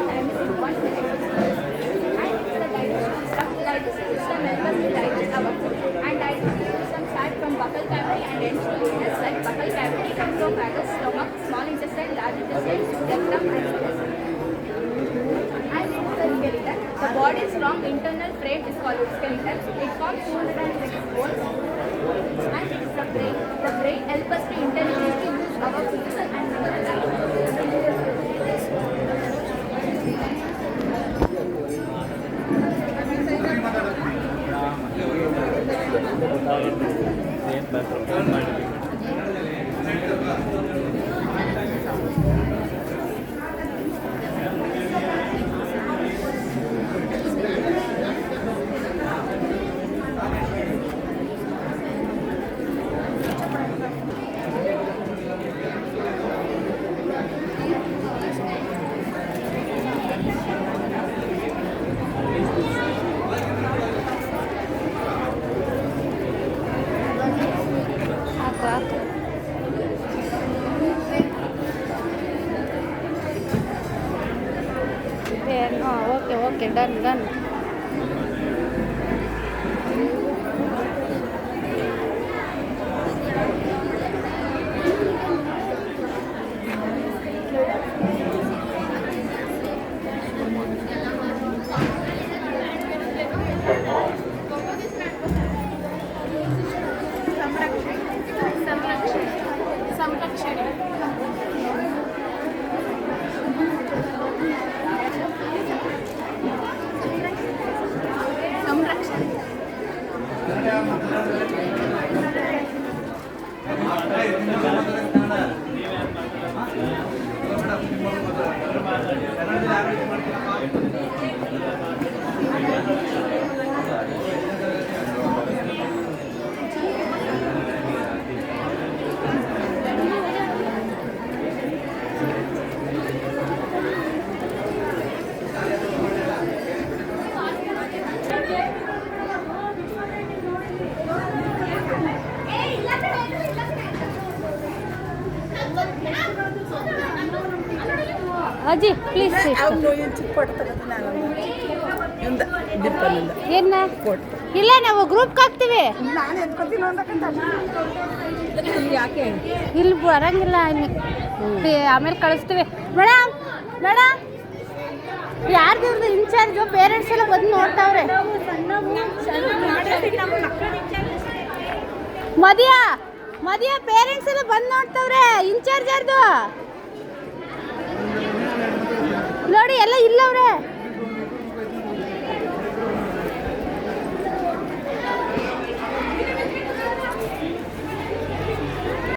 time is 2.6 and the digestive system helps us to digest our food, and digestive system starts from buccal cavity and ends to anus like buccal cavity, esophagus, stomach, small intestine, large intestine, rectum and stomach. And the skeleton, the body's long internal frame is called skeleton. It forms 206 bones and it is the brain. The brain helps us to intelligently use our physical and mental Okay, done. ಅಜ್ಜಿ please ಏನ ಇಲ್ಲ ನಾವು ಗ್ರೂಪ್ಗೆ ಹಾಕ್ತೀವಿ ಇಲ್ಲಿ ಬರಂಗಿಲ್ಲ ಆಮೇಲೆ ಕಳಿಸ್ತೀವಿ madam ಯಾರ್ದು ಇನ್ಚಾರ್ಜು ಪೇರೆಂಟ್ಸ್ ಎಲ್ಲ ಬಂದು ನೋಡ್ತಾವ್ರೆ ಮದಿಯಾ ಪೇರೆಂಟ್ಸ್ ಎಲ್ಲ ಬಂದು ನೋಡ್ತಾವ್ರೆ ಇನ್ಚಾರ್ಜ್ ಯಾರ್ದು